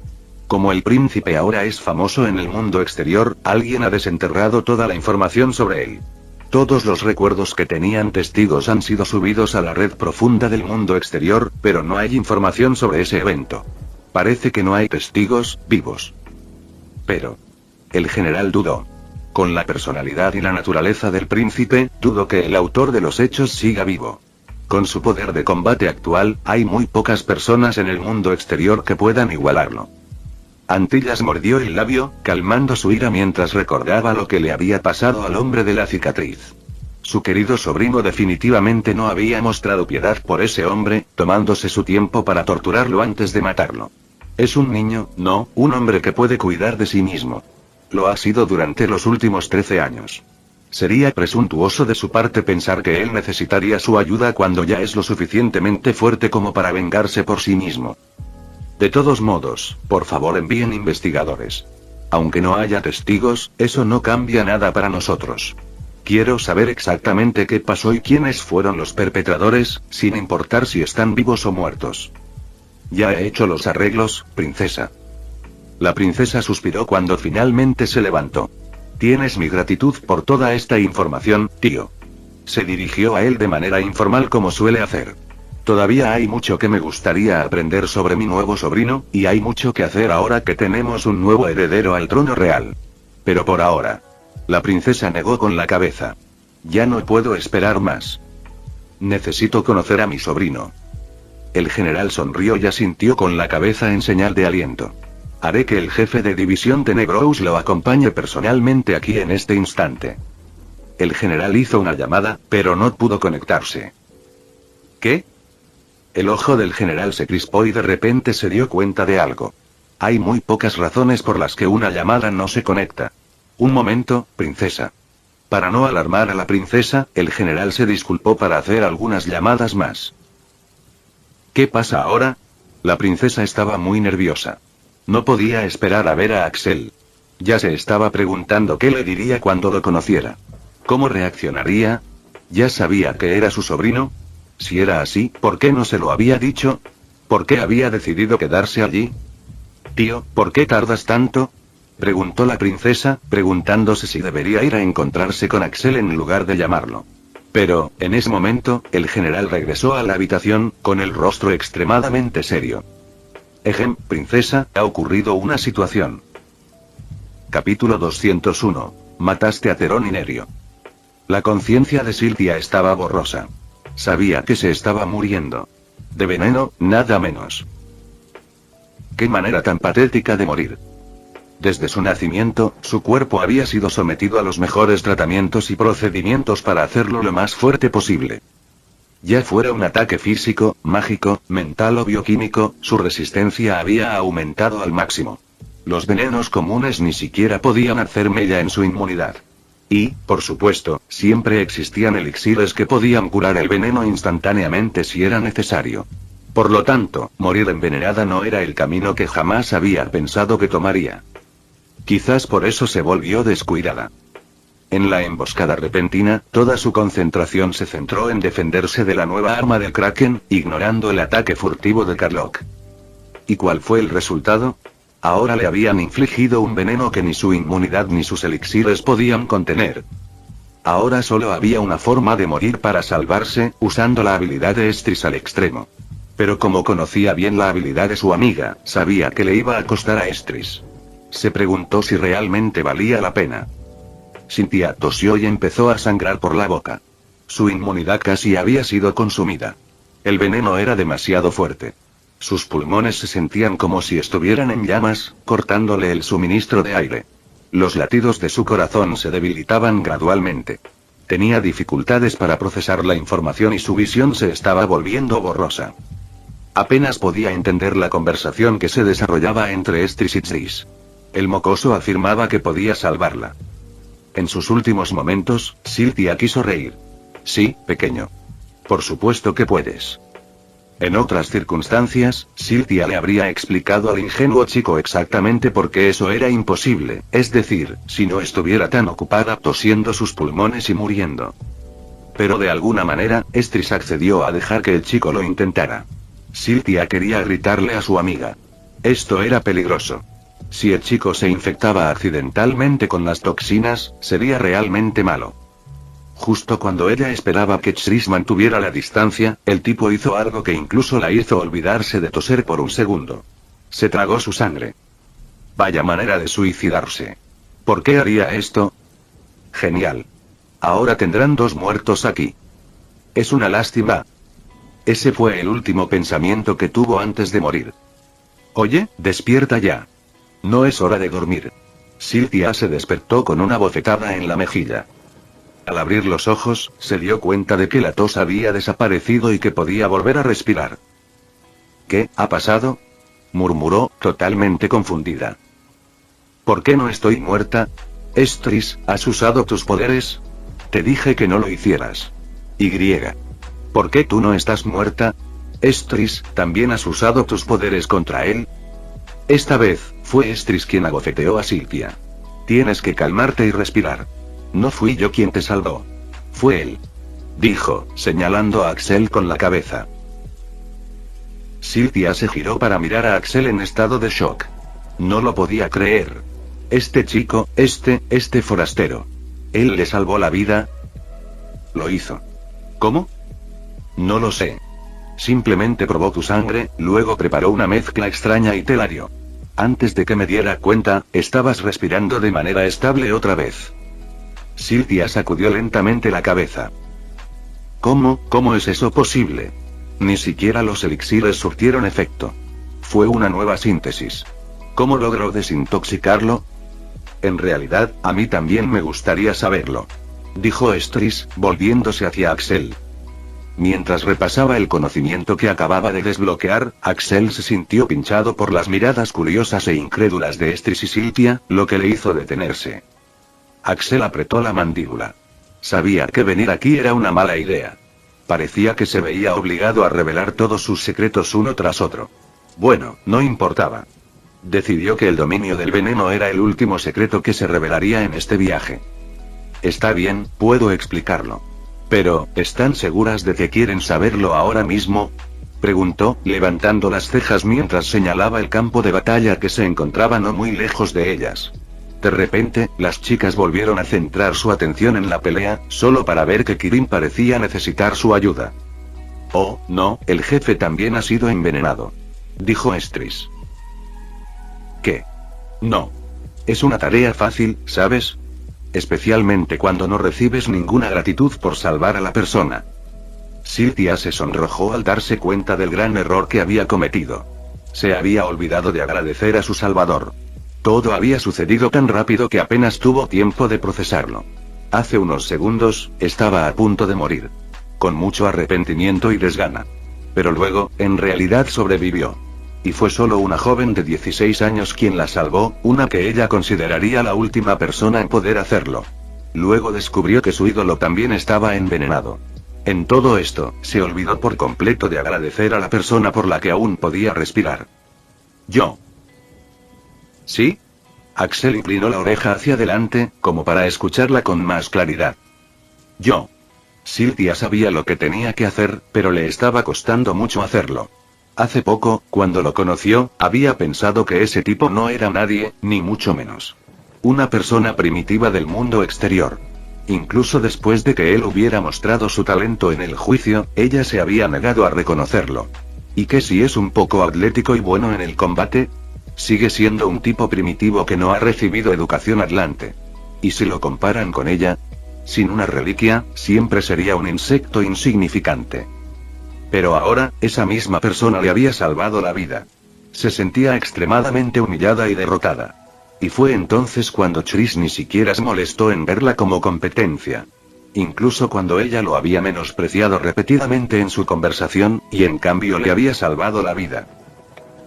Como el príncipe ahora es famoso en el mundo exterior, alguien ha desenterrado toda la información sobre él. Todos los recuerdos que tenían testigos han sido subidos a la red profunda del mundo exterior, pero no hay información sobre ese evento. Parece que no hay testigos vivos. Pero... El general dudó. Con la personalidad y la naturaleza del príncipe, dudo que el autor de los hechos siga vivo. Con su poder de combate actual, hay muy pocas personas en el mundo exterior que puedan igualarlo. Antillas mordió el labio, calmando su ira mientras recordaba lo que le había pasado al hombre de la cicatriz. Su querido sobrino definitivamente no había mostrado piedad por ese hombre, tomándose su tiempo para torturarlo antes de matarlo. Es un niño, no, un hombre que puede cuidar de sí mismo. Lo ha sido durante los últimos 13 años. Sería presuntuoso de su parte pensar que él necesitaría su ayuda cuando ya es lo suficientemente fuerte como para vengarse por sí mismo. De todos modos, por favor envíen investigadores. Aunque no haya testigos, eso no cambia nada para nosotros. Quiero saber exactamente qué pasó y quiénes fueron los perpetradores, sin importar si están vivos o muertos. Ya he hecho los arreglos, princesa. La princesa suspiró cuando finalmente se levantó. Tienes mi gratitud por toda esta información, tío. Se dirigió a él de manera informal como suele hacer. Todavía hay mucho que me gustaría aprender sobre mi nuevo sobrino, y hay mucho que hacer ahora que tenemos un nuevo heredero al trono real. Pero por ahora. La princesa negó con la cabeza. Ya no puedo esperar más. Necesito conocer a mi sobrino. El general sonrió y asintió con la cabeza en señal de aliento. Haré que el jefe de división de Negroes lo acompañe personalmente aquí en este instante. El general hizo una llamada, pero no pudo conectarse. ¿Qué? El ojo del general se crispó y de repente se dio cuenta de algo. Hay muy pocas razones por las que una llamada no se conecta. Un momento, princesa. Para no alarmar a la princesa, el general se disculpó para hacer algunas llamadas más. ¿Qué pasa ahora? La princesa estaba muy nerviosa. No podía esperar a ver a Axel. Ya se estaba preguntando qué le diría cuando lo conociera. ¿Cómo reaccionaría? ¿Ya sabía que era su sobrino? Si era así, ¿por qué no se lo había dicho? ¿Por qué había decidido quedarse allí? Tío, ¿por qué tardas tanto? Preguntó la princesa, preguntándose si debería ir a encontrarse con Axel en lugar de llamarlo. Pero, en ese momento, el general regresó a la habitación, con el rostro extremadamente serio. Princesa, ha ocurrido una situación. Capítulo 201. Mataste a Terón y Nerio. La conciencia de Silvia estaba borrosa. Sabía que se estaba muriendo. De veneno, nada menos. Qué manera tan patética de morir. Desde su nacimiento, su cuerpo había sido sometido a los mejores tratamientos y procedimientos para hacerlo lo más fuerte posible. Ya fuera un ataque físico, mágico, mental o bioquímico, su resistencia había aumentado al máximo. Los venenos comunes ni siquiera podían hacer mella en su inmunidad. Y, por supuesto, siempre existían elixires que podían curar el veneno instantáneamente si era necesario. Por lo tanto, morir envenenada no era el camino que jamás había pensado que tomaría. Quizás por eso se volvió descuidada. En la emboscada repentina, toda su concentración se centró en defenderse de la nueva arma del Kraken, ignorando el ataque furtivo de Karlok. ¿Y cuál fue el resultado? Ahora le habían infligido un veneno que ni su inmunidad ni sus elixires podían contener. Ahora solo había una forma de morir para salvarse, usando la habilidad de Estris al extremo. Pero como conocía bien la habilidad de su amiga, sabía que le iba a costar a Estris. Se preguntó si realmente valía la pena. Cynthia tosió y empezó a sangrar por la boca. Su inmunidad casi había sido consumida. El veneno era demasiado fuerte. Sus pulmones se sentían como si estuvieran en llamas, cortándole el suministro de aire. Los latidos de su corazón se debilitaban gradualmente. Tenía dificultades para procesar la información y su visión se estaba volviendo borrosa. Apenas podía entender la conversación que se desarrollaba entre Estris y Tris. El mocoso afirmaba que podía salvarla. En sus últimos momentos, Cynthia quiso reír. Sí, pequeño. Por supuesto que puedes. En otras circunstancias, Cynthia le habría explicado al ingenuo chico exactamente por qué eso era imposible, es decir, si no estuviera tan ocupada tosiendo sus pulmones y muriendo. Pero de alguna manera, Estris accedió a dejar que el chico lo intentara. Cynthia quería gritarle a su amiga. Esto era peligroso. Si el chico se infectaba accidentalmente con las toxinas, sería realmente malo. Justo cuando ella esperaba que Tris mantuviera la distancia, el tipo hizo algo que incluso la hizo olvidarse de toser por un segundo. Se tragó su sangre. Vaya manera de suicidarse. ¿Por qué haría esto? Genial. Ahora tendrán 2 muertos aquí. Es una lástima. Ese fue el último pensamiento que tuvo antes de morir. Oye, despierta ya. No es hora de dormir. Cynthia se despertó con una bofetada en la mejilla. Al abrir los ojos, se dio cuenta de que la tos había desaparecido y que podía volver a respirar. ¿Qué ha pasado? Murmuró, totalmente confundida. ¿Por qué no estoy muerta? Estris, ¿has usado tus poderes? Te dije que no lo hicieras. Y. ¿Por qué tú no estás muerta? Estris, ¿también has usado tus poderes contra él? Esta vez, fue Estris quien abofeteó a Cynthia. Tienes que calmarte y respirar. No fui yo quien te salvó. Fue él. Dijo, señalando a Axel con la cabeza. Cynthia se giró para mirar a Axel en estado de shock. No lo podía creer. Este chico, este forastero. ¿Él le salvó la vida? Lo hizo. ¿Cómo? No lo sé. Simplemente probó tu sangre, luego preparó una mezcla extraña y te la dio. Antes de que me diera cuenta, estabas respirando de manera estable otra vez. Cynthia sacudió lentamente la cabeza. ¿Cómo es eso posible? Ni siquiera los elixires surtieron efecto. Fue una nueva síntesis. ¿Cómo logró desintoxicarlo? En realidad, a mí también me gustaría saberlo. Dijo Estris, volviéndose hacia Axel. Mientras repasaba el conocimiento que acababa de desbloquear, Axel se sintió pinchado por las miradas curiosas e incrédulas de Estris y Cynthia, lo que le hizo detenerse. Axel apretó la mandíbula. Sabía que venir aquí era una mala idea. Parecía que se veía obligado a revelar todos sus secretos uno tras otro. Bueno, no importaba. Decidió que el dominio del veneno era el último secreto que se revelaría en este viaje. Está bien, puedo explicarlo. Pero, ¿están seguras de que quieren saberlo ahora mismo? Preguntó, levantando las cejas mientras señalaba el campo de batalla que se encontraba no muy lejos de ellas. De repente, las chicas volvieron a centrar su atención en la pelea, solo para ver que Kirin parecía necesitar su ayuda. Oh, no, el jefe también ha sido envenenado. Dijo Estris. ¿Qué? No. Es una tarea fácil, ¿sabes? Especialmente cuando no recibes ninguna gratitud por salvar a la persona. Cynthia se sonrojó al darse cuenta del gran error que había cometido. Se había olvidado de agradecer a su salvador. Todo había sucedido tan rápido que apenas tuvo tiempo de procesarlo. Hace unos segundos, estaba a punto de morir. Con mucho arrepentimiento y desgana. Pero luego, en realidad sobrevivió. Y fue solo una joven de 16 años quien la salvó, una que ella consideraría la última persona en poder hacerlo. Luego descubrió que su ídolo también estaba envenenado. En todo esto, se olvidó por completo de agradecer a la persona por la que aún podía respirar. Yo. ¿Sí? Axel inclinó la oreja hacia adelante, como para escucharla con más claridad. Yo. Cynthia sabía lo que tenía que hacer, pero le estaba costando mucho hacerlo. Hace poco, cuando lo conoció, había pensado que ese tipo no era nadie, ni mucho menos. Una persona primitiva del mundo exterior. Incluso después de que él hubiera mostrado su talento en el juicio, ella se había negado a reconocerlo. ¿Y qué si es un poco atlético y bueno en el combate? Sigue siendo un tipo primitivo que no ha recibido educación atlante. ¿Y si lo comparan con ella? Sin una reliquia, siempre sería un insecto insignificante. Pero ahora, esa misma persona le había salvado la vida. Se sentía extremadamente humillada y derrotada. Y fue entonces cuando Trish ni siquiera se molestó en verla como competencia. Incluso cuando ella lo había menospreciado repetidamente en su conversación, y en cambio le había salvado la vida.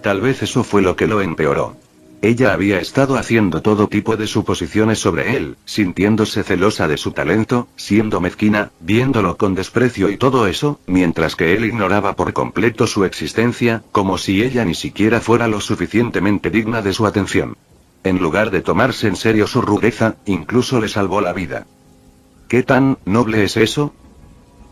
Tal vez eso fue lo que lo empeoró. Ella había estado haciendo todo tipo de suposiciones sobre él, sintiéndose celosa de su talento, siendo mezquina, viéndolo con desprecio y todo eso, mientras que él ignoraba por completo su existencia, como si ella ni siquiera fuera lo suficientemente digna de su atención. En lugar de tomarse en serio su rudeza, incluso le salvó la vida. ¿Qué tan noble es eso?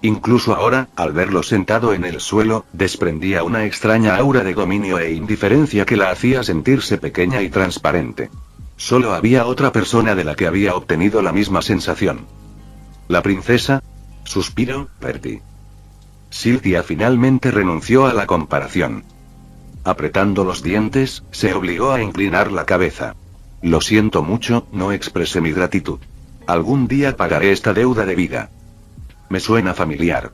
Incluso ahora, al verlo sentado en el suelo, desprendía una extraña aura de dominio e indiferencia que la hacía sentirse pequeña y transparente. Solo había otra persona de la que había obtenido la misma sensación. ¿La princesa? Suspiró, Bertie. Cynthia finalmente renunció a la comparación. Apretando los dientes, se obligó a inclinar la cabeza. Lo siento mucho, no expresé mi gratitud. Algún día pagaré esta deuda de vida. Me suena familiar.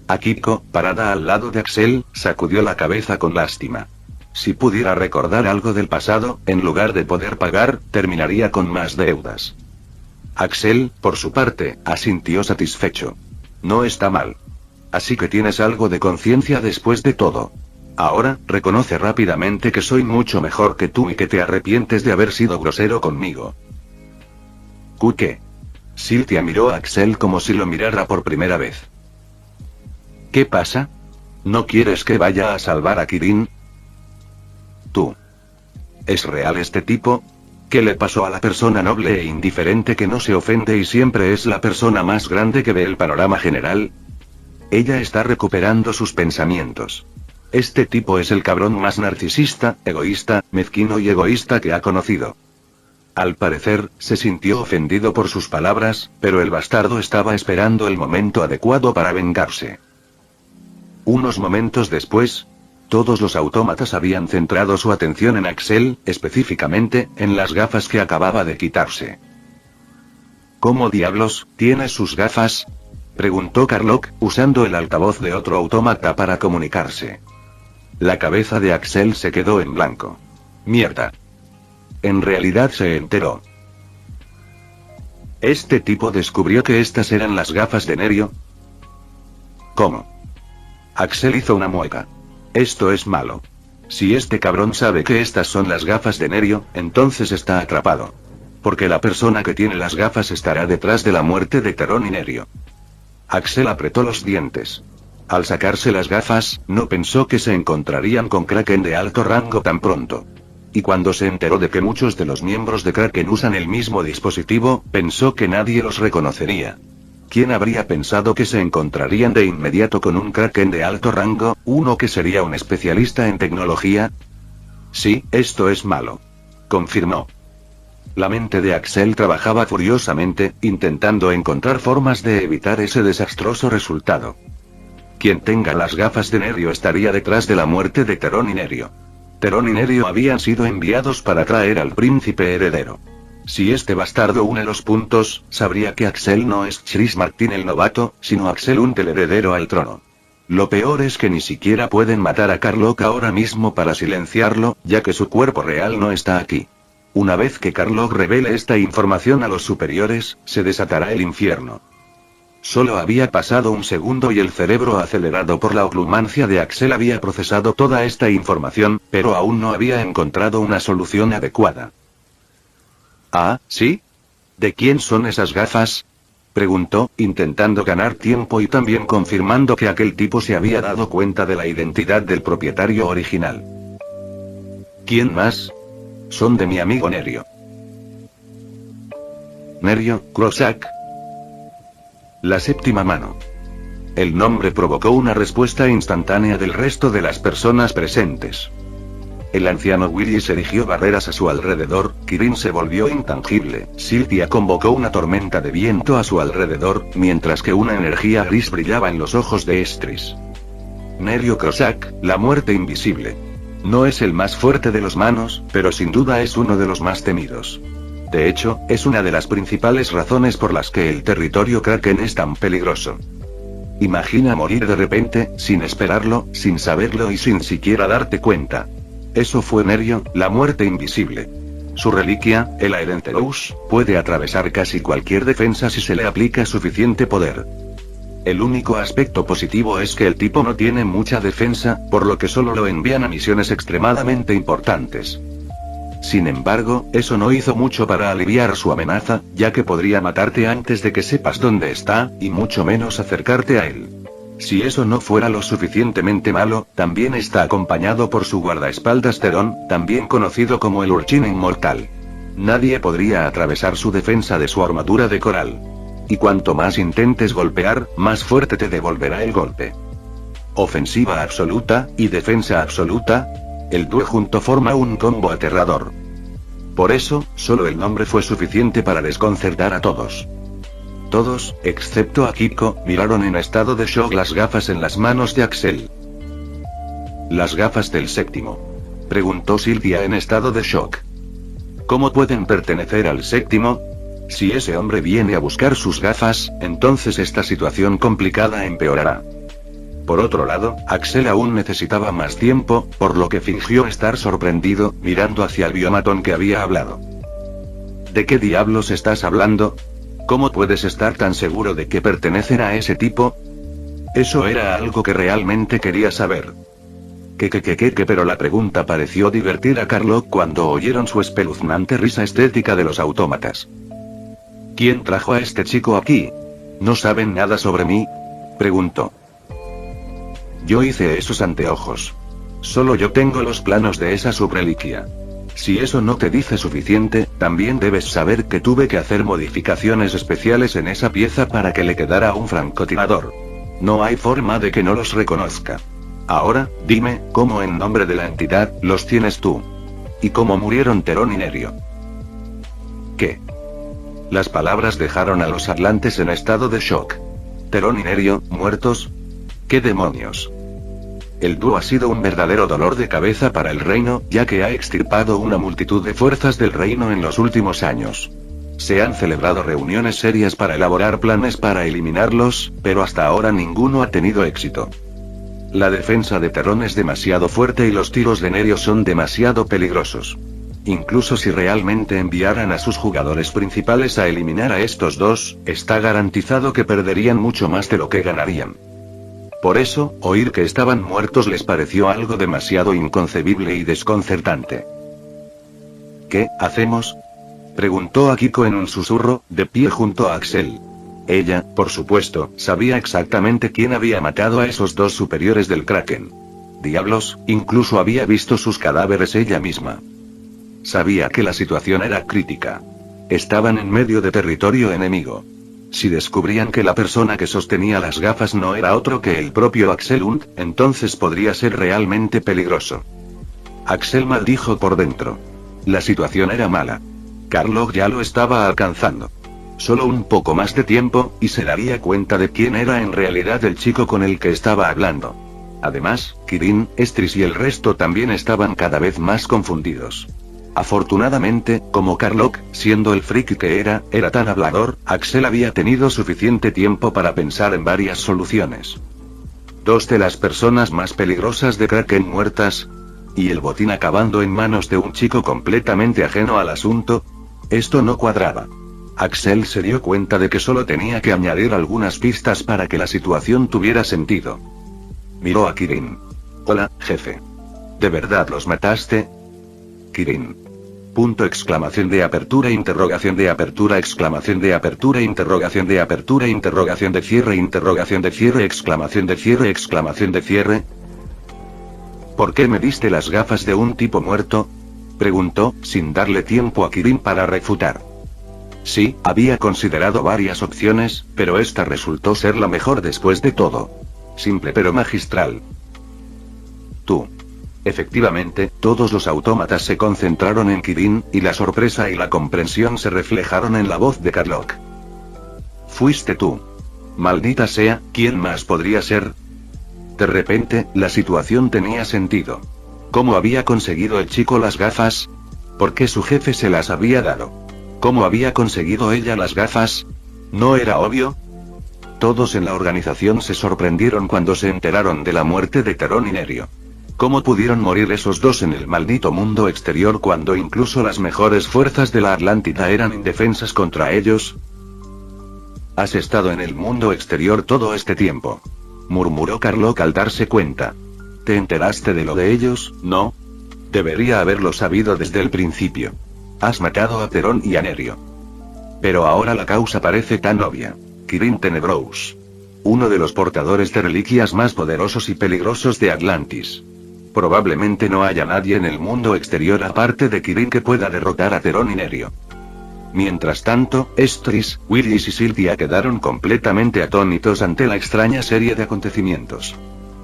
Akiko, parada al lado de Axel, sacudió la cabeza con lástima. Si pudiera recordar algo del pasado, en lugar de poder pagar, terminaría con más deudas. Axel, por su parte, asintió satisfecho. No está mal. Así que tienes algo de conciencia después de todo. Ahora, reconoce rápidamente que soy mucho mejor que tú y que te arrepientes de haber sido grosero conmigo. ¿Qué? Cynthia miró a Axel como si lo mirara por primera vez. ¿Qué pasa? ¿No quieres que vaya a salvar a Kirin? Tú. ¿Es real este tipo? ¿Qué le pasó a la persona noble e indiferente que no se ofende y siempre es la persona más grande que ve el panorama general? Ella está recuperando sus pensamientos. Este tipo es el cabrón más narcisista, egoísta, mezquino y egoísta que ha conocido. Al parecer, se sintió ofendido por sus palabras, pero el bastardo estaba esperando el momento adecuado para vengarse. Unos momentos después, todos los autómatas habían centrado su atención en Axel, específicamente, en las gafas que acababa de quitarse. ¿Cómo diablos, tiene sus gafas? Preguntó Carlock, usando el altavoz de otro autómata para comunicarse. La cabeza de Axel se quedó en blanco. Mierda. En realidad se enteró. ¿Este tipo descubrió que estas eran las gafas de Nerio? ¿Cómo? Axel hizo una mueca. Esto es malo. Si este cabrón sabe que estas son las gafas de Nerio, entonces está atrapado. Porque la persona que tiene las gafas estará detrás de la muerte de Terón y Nerio. Axel apretó los dientes. Al sacarse las gafas, no pensó que se encontrarían con Kraken de alto rango tan pronto. Y cuando se enteró de que muchos de los miembros de Kraken usan el mismo dispositivo, pensó que nadie los reconocería. ¿Quién habría pensado que se encontrarían de inmediato con un Kraken de alto rango, uno que sería un especialista en tecnología? Sí, esto es malo. Confirmó. La mente de Axel trabajaba furiosamente, intentando encontrar formas de evitar ese desastroso resultado. Quien tenga las gafas de Nerio estaría detrás de la muerte de Terón y Nerio. Terón y Nerio habían sido enviados para traer al príncipe heredero. Si este bastardo une los puntos, sabría que Axel no es Chris Martin el novato, sino Axel Hunt el heredero al trono. Lo peor es que ni siquiera pueden matar a Carlock ahora mismo para silenciarlo, ya que su cuerpo real no está aquí. Una vez que Carlock revele esta información a los superiores, se desatará el infierno. Solo había pasado un segundo y el cerebro acelerado por la oclumancia de Axel había procesado toda esta información, pero aún no había encontrado una solución adecuada. ¿Ah, sí? ¿De quién son esas gafas? Preguntó, intentando ganar tiempo y también confirmando que aquel tipo se había dado cuenta de la identidad del propietario original. ¿Quién más? Son de mi amigo Nerio. Nerio, Crossack. La séptima mano. El nombre provocó una respuesta instantánea del resto de las personas presentes. El anciano Willis erigió barreras a su alrededor, Kirin se volvió intangible, Cynthia convocó una tormenta de viento a su alrededor, mientras que una energía gris brillaba en los ojos de Estris. Nerio Crossack, la muerte invisible. No es el más fuerte de los manos, pero sin duda es uno de los más temidos. De hecho, es una de las principales razones por las que el territorio Kraken es tan peligroso. Imagina morir de repente, sin esperarlo, sin saberlo y sin siquiera darte cuenta. Eso fue Nerio, la muerte invisible. Su reliquia, el Aerenteros, puede atravesar casi cualquier defensa si se le aplica suficiente poder. El único aspecto positivo es que el tipo no tiene mucha defensa, por lo que solo lo envían a misiones extremadamente importantes. Sin embargo, eso no hizo mucho para aliviar su amenaza, ya que podría matarte antes de que sepas dónde está, y mucho menos acercarte a él. Si eso no fuera lo suficientemente malo, también está acompañado por su guardaespaldas Terón, también conocido como el Urchin Inmortal. Nadie podría atravesar su defensa de su armadura de coral. Y cuanto más intentes golpear, más fuerte te devolverá el golpe. Ofensiva absoluta, y defensa absoluta. El dúo junto forma un combo aterrador. Por eso, solo el nombre fue suficiente para desconcertar a todos. Todos, excepto a Kiko, miraron en estado de shock las gafas en las manos de Axel. ¿Las gafas del séptimo?, preguntó Sylvia en estado de shock. ¿Cómo pueden pertenecer al séptimo? Si ese hombre viene a buscar sus gafas, entonces esta situación complicada empeorará. Por otro lado, Axel aún necesitaba más tiempo, por lo que fingió estar sorprendido, mirando hacia el biomatón que había hablado. ¿De qué diablos estás hablando? ¿Cómo puedes estar tan seguro de que pertenecen a ese tipo? Eso era algo que realmente quería saber. Pero la pregunta pareció divertir a Carlock cuando oyeron su espeluznante risa estética de los autómatas. ¿Quién trajo a este chico aquí? ¿No saben nada sobre mí?, preguntó. Yo hice esos anteojos. Solo yo tengo los planos de esa subreliquia. Si eso no te dice suficiente, también debes saber que tuve que hacer modificaciones especiales en esa pieza para que le quedara un francotirador. No hay forma de que no los reconozca. Ahora, dime, ¿cómo en nombre de la entidad, los tienes tú? ¿Y cómo murieron Terón y Nerio? ¿Qué? Las palabras dejaron a los atlantes en estado de shock. ¿Terón y Nerio, muertos? ¿Qué demonios? El dúo ha sido un verdadero dolor de cabeza para el reino, ya que ha extirpado una multitud de fuerzas del reino en los últimos años. Se han celebrado reuniones serias para elaborar planes para eliminarlos, pero hasta ahora ninguno ha tenido éxito. La defensa de Terón es demasiado fuerte y los tiros de Nerio son demasiado peligrosos. Incluso si realmente enviaran a sus jugadores principales a eliminar a estos dos, está garantizado que perderían mucho más de lo que ganarían. Por eso, oír que estaban muertos les pareció algo demasiado inconcebible y desconcertante. ¿Qué hacemos?, preguntó a Kiko en un susurro, de pie junto a Axel. Ella, por supuesto, sabía exactamente quién había matado a esos dos superiores del Kraken. Diablos, incluso había visto sus cadáveres ella misma. Sabía que la situación era crítica. Estaban en medio de territorio enemigo. Si descubrían que la persona que sostenía las gafas no era otro que el propio Axel Und, entonces podría ser realmente peligroso. Axel maldijo por dentro. La situación era mala. Carlock ya lo estaba alcanzando. Solo un poco más de tiempo, y se daría cuenta de quién era en realidad el chico con el que estaba hablando. Además, Kirin, Estris y el resto también estaban cada vez más confundidos. Afortunadamente, como Carlock, siendo el friki que era tan hablador, Axel había tenido suficiente tiempo para pensar en varias soluciones. Dos de las personas más peligrosas de Kraken muertas, y el botín acabando en manos de un chico completamente ajeno al asunto. Esto no cuadraba. Axel se dio cuenta de que solo tenía que añadir algunas pistas para que la situación tuviera sentido. Miró a Kirin. Hola, jefe. ¿De verdad los mataste? Kirin. Punto exclamación de apertura interrogación de apertura exclamación de apertura interrogación de apertura interrogación de cierre exclamación de cierre. ¿Por qué me diste las gafas de un tipo muerto?, preguntó, sin darle tiempo a Kirin para refutar. Sí, había considerado varias opciones, pero esta resultó ser la mejor después de todo. Simple pero magistral. Tú. Efectivamente, todos los autómatas se concentraron en Kirin, y la sorpresa y la comprensión se reflejaron en la voz de Carlock. Fuiste tú. Maldita sea, ¿quién más podría ser? De repente, la situación tenía sentido. ¿Cómo había conseguido el chico las gafas? ¿Por qué su jefe se las había dado? ¿Cómo había conseguido ella las gafas? ¿No era obvio? Todos en la organización se sorprendieron cuando se enteraron de la muerte de Terón y Nerio. ¿Cómo pudieron morir esos dos en el maldito mundo exterior cuando incluso las mejores fuerzas de la Atlántida eran indefensas contra ellos? «Has estado en el mundo exterior todo este tiempo», murmuró Carlock al darse cuenta. «¿Te enteraste de lo de ellos, no? Debería haberlo sabido desde el principio. Has matado a Terón y a Nerio. Pero ahora la causa parece tan obvia. Kirin Tenebrous. Uno de los portadores de reliquias más poderosos y peligrosos de Atlantis. Probablemente no haya nadie en el mundo exterior aparte de Kirin que pueda derrotar a Terón y Nerio». Mientras tanto, Estris, Willis y Sylvia quedaron completamente atónitos ante la extraña serie de acontecimientos.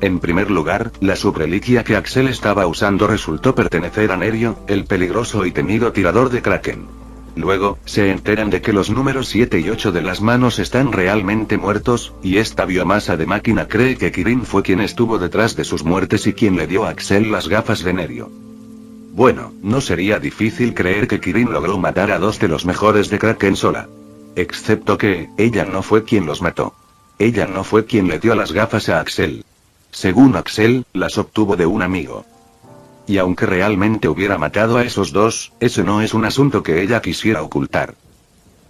En primer lugar, la subreliquia que Axel estaba usando resultó pertenecer a Nerio, el peligroso y temido tirador de Kraken. Luego, se enteran de que los números 7 y 8 de las manos están realmente muertos, y esta biomasa de máquina cree que Kirin fue quien estuvo detrás de sus muertes y quien le dio a Axel las gafas de Nerio. Bueno, no sería difícil creer que Kirin logró matar a dos de los mejores de Kraken sola. Excepto que, ella no fue quien los mató. Ella no fue quien le dio las gafas a Axel. Según Axel, las obtuvo de un amigo. Y aunque realmente hubiera matado a esos dos, ese no es un asunto que ella quisiera ocultar.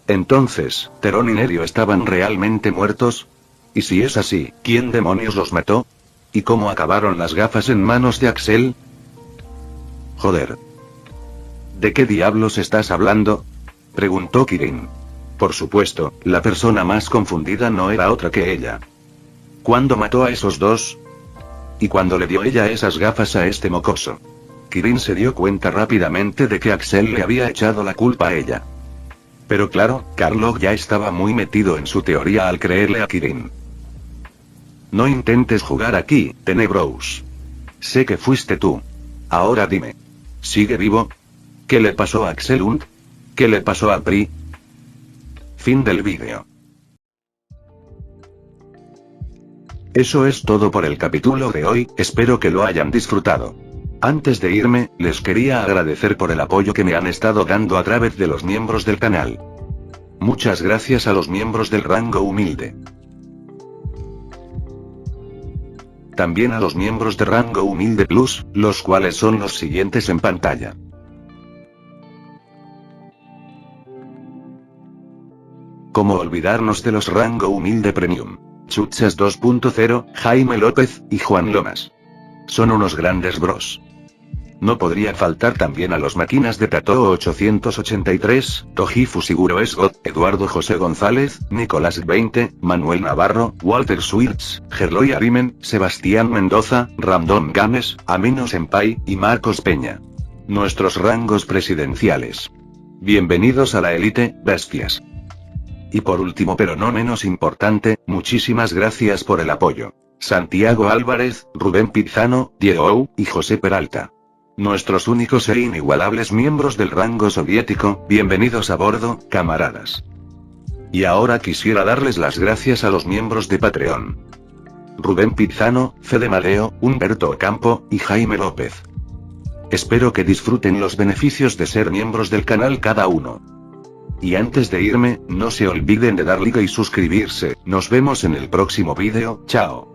Entonces, Terón y Nerio estaban realmente muertos. Y si es así, ¿quién demonios los mató? ¿Y cómo acabaron las gafas en manos de Axel? Joder. ¿De qué diablos estás hablando?, preguntó Kirin. Por supuesto, la persona más confundida no era otra que ella. ¿Cuándo mató a esos dos? ¿Y cuándo le dio ella esas gafas a este mocoso? Kirin se dio cuenta rápidamente de que Axel le había echado la culpa a ella. Pero claro, Carlock ya estaba muy metido en su teoría al creerle a Kirin. No intentes jugar aquí, Tenebrous. Sé que fuiste tú. Ahora dime. ¿Sigue vivo? ¿Qué le pasó a Axel und? ¿Qué le pasó a Pri? Fin del vídeo. Eso es todo por el capítulo de hoy, espero que lo hayan disfrutado. Antes de irme, les quería agradecer por el apoyo que me han estado dando a través de los miembros del canal. Muchas gracias a los miembros del rango humilde. También a los miembros de rango humilde plus, los cuales son los siguientes en pantalla. ¿Cómo olvidarnos de los rango humilde premium? Chuchas 2.0, Jaime López, y Juan Lomas. Son unos grandes bros. No podría faltar también a los máquinas de Tato 883, Toji Fusiguro Esgot, Eduardo José González, Nicolás 20, Manuel Navarro, Walter Schwirtz, Gerloy Arimen, Sebastián Mendoza, Random Games, Amino Senpai, y Marcos Peña. Nuestros rangos presidenciales. Bienvenidos a la élite, bestias. Y por último pero no menos importante, muchísimas gracias por el apoyo. Santiago Álvarez, Rubén Pizano, Diego y José Peralta. Nuestros únicos e inigualables miembros del rango soviético, bienvenidos a bordo, camaradas. Y ahora quisiera darles las gracias a los miembros de Patreon. Rubén Pizano, Fede Madeo, Humberto Ocampo, y Jaime López. Espero que disfruten los beneficios de ser miembros del canal cada uno. Y antes de irme, no se olviden de dar like y suscribirse, nos vemos en el próximo vídeo, chao.